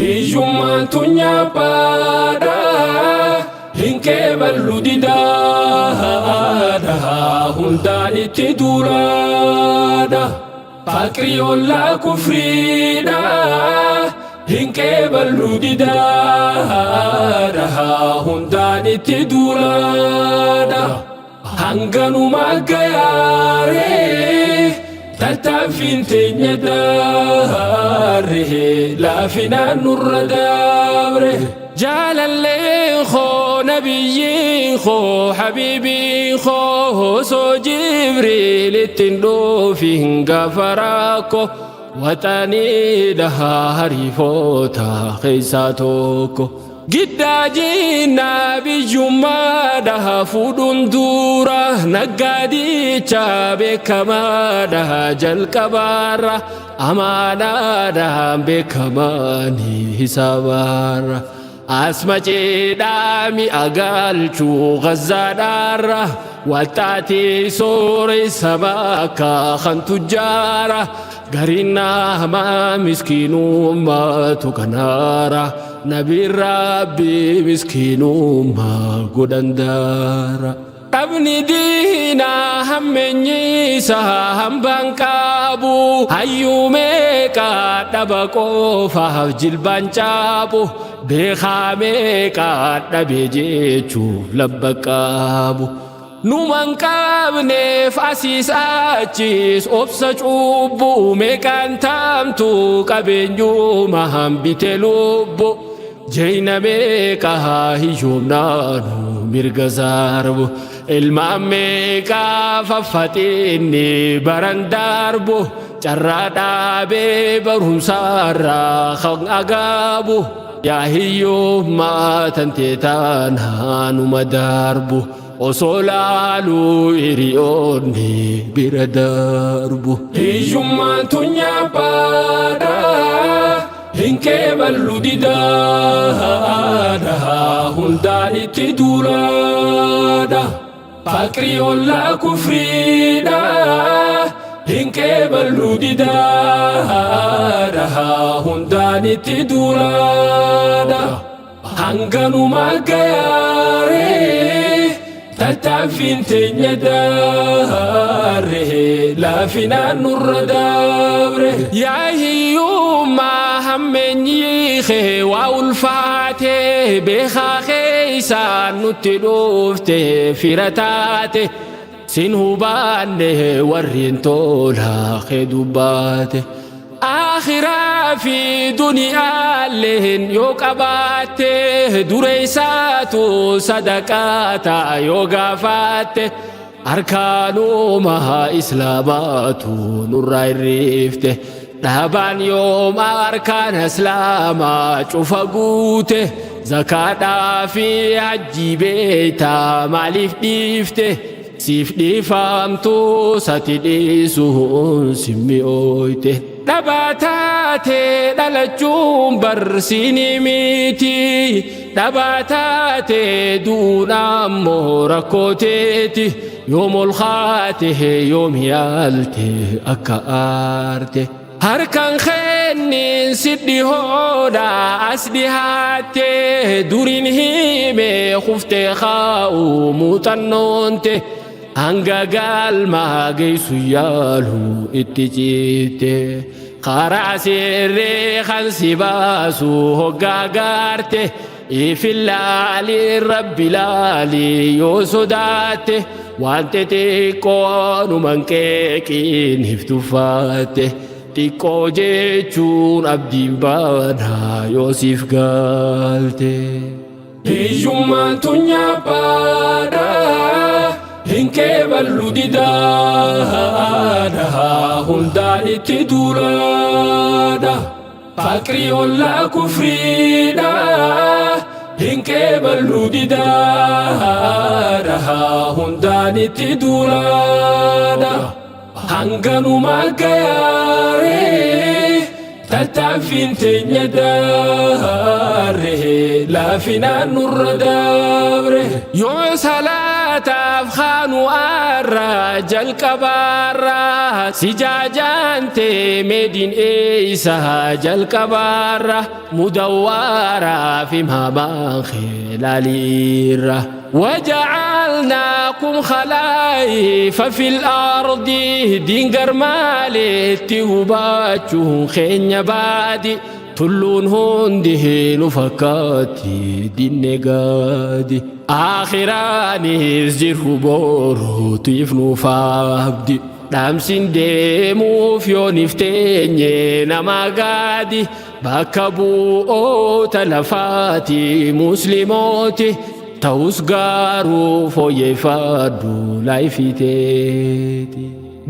hiyyummaan tunyaa baadha hinkee ballu didaadha hundaan itti duulaadha faqrii ollaa kufriidha hinkee ballu didaadha hundaan itti duulaadha hanganumaa gayaaree tattaaffiin teenya daaree laafinaan nurra dabre jaalalleen koo nabiyyiin koo habiibiin koo osoo Jibriil ittiin dhoofin gaafa rakkoo waxanii dhahaa hariifoota keessaa tokko giddaajiin nabiyyummaadha fuudhuun dura naggaadicha beekamaadha jalqabaarra amaanaadhaan beekamaani hisaabaarra asma ceedhaami agaalchuu gazzaadhaarra walxaatii sooressa bakka kan tujjaara gariina hamaa miskiinummaatu kanaara nabiin rabbi miskiinummaa godhandaara dhabni diinaa hammeenyiisa hambaan qabu hayyuu meeqaa dhaba qofaaf jilbaan caabu beekaa meeqaa dhabe jechuuf labba qabu numan qabneef asiis achiis obsa cubbuu meeqaan taamtu qabeenyuma hambite lubbu jeyna meeqaa hiyyoomnaanu mirga zarbu ilmaan meeqaa faffaxinni baran darbu carraa dhaabee barumsaarraa kan agaabu yaa hiyyoommaa tantee taanaanuma darbu osoo laaluu hiriyoonni bira darbu hiyyummaan tunyaa baadha hinkee ballu didaadha hundaan itti duulaadha faqrii ollaa kufriidha hinkee ballu didaadha hundaan itti duulaadha hanganumaa gayaaree tattaaffiin teenya daaree laafinaan nurra dabre yaa hiyyummaa hammeenyii kee waa ulfaatee beekaa keeysaan nutti dhufte fira taate sin hubaanne warreen tolaa kee dubbaate akhiraa fi duniyaalleen yoo qabaatte dureessaatu sadaqaata yoo gaafaatte arkaanuma islaamaatu nurraa irreefte dhaabaan yooma arkaan islaamaa cufa guute zakaadhaa fi hajjii beeytaa maaliif dhiifte siif dhiifamtu sati dhiisuun simmi'ooyte dhabaataate dhalachuun barsiini miti dhabaataate duunammoo rakkooteeti yoom ol kaate yoom yaalte akka aarte harkan kennin sidhi hooda as dhihaatte durin hime kuftee kaa'u muuxannoonte hanga galmaa geessu yaalu itti ciite karaa sirree kan si baasu hoggaa gaarte ifillaalii rabbi laalii yoo sodaatte waan xixiqqoonuman qeeqiin hiftuffatte xiqqoo jechuun abdiin baanaa yoo siif gaalte hiyyummaan tunyaa baadha hinkee ballu didaadha hundaan itti duulaadha faqrii ollaa kufriidha hinkee ballu didaadha hundaan itti duulaadha hanganumaa gayaaree tattaaffin teenya daare laafinaan nurra dabre yoo salaataaf kaanu arra jalqabaarra si jaajante meedin eeysa jalqabaarra mudawwaara fi maabaan khilaalirra وجعلناكم خلائف في الأرض دينجر مالتي وباتشون خين بادي تلون هنده نفكاتي دين نقادي آخراني زجره بورو تيفنو فابدي دامسين ديمو فيو نفتيني نما قادي باكبو او تلفاتي مسلموتي توسغارو فوي فادو لايفيتي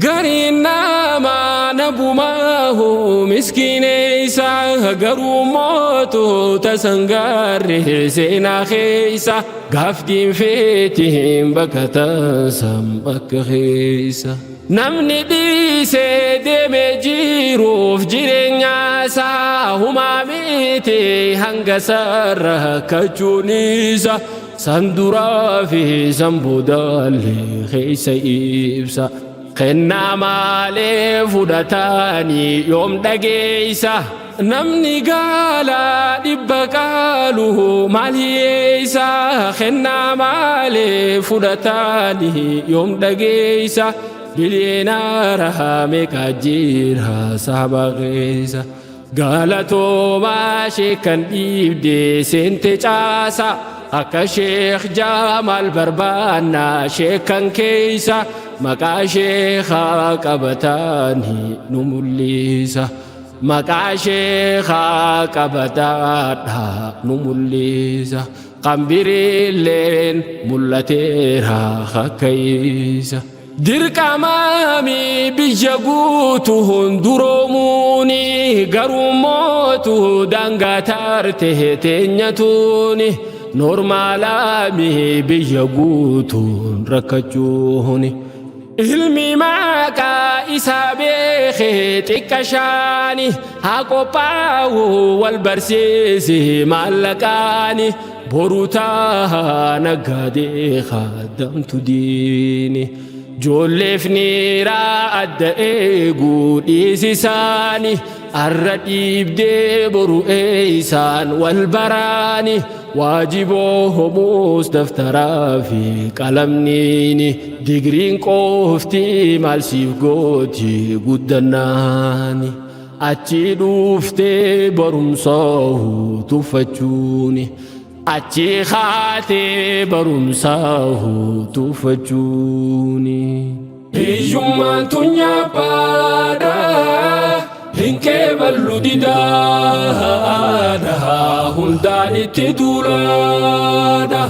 غارينا ما نبو ما هو مسكين إيسا غارو موتو تسنغار سينا خيسا غافتين فيتهم بكتا سمك خيسا نمني دي سيدي مجيروف جيرين سا هما ميتي هنگا سر كجونيسا سندورا في سنبودالي خيسا إبسا خنا مالي فودتاني يوم دقيسا نمني قالا دبقالو ماليسا خنا مالي فودتاني يوم دقيسا بلينا رحامي كجيرها صحبا غيسا قالتو ما شكن إبدي سنتي جاسا أكا شيخ جامال بربانا شيخن كيسا مكا شيخا قبتاني نموليسا مكا شيخا قبتانا نموليسا قنبري اللين ملتيرها خكيسا dirqa maami biyya guutuun duroomuni garumootu dangaa taarte teenyatuuni normaalaami biyya guutuun rakkachuuni ilmi maqaa isaa beekee xiqqashaani haa qophaa'u wal barsiisi maallaqaani boruutaa naggaadee haadamtu diini جولف نيرا أدئيقو ديسيساني الرديب دي برو إيسان والبراني واجبوه مستفترا في قلمنيني ديگرين قوفتي مالسيف قوتي قدناني أتي دوفتي برمصاه تفتشوني أتي خاتي برمساه تفجوني هيومان تنيا بادا هنكي بلو ديدا هنداني تدولادا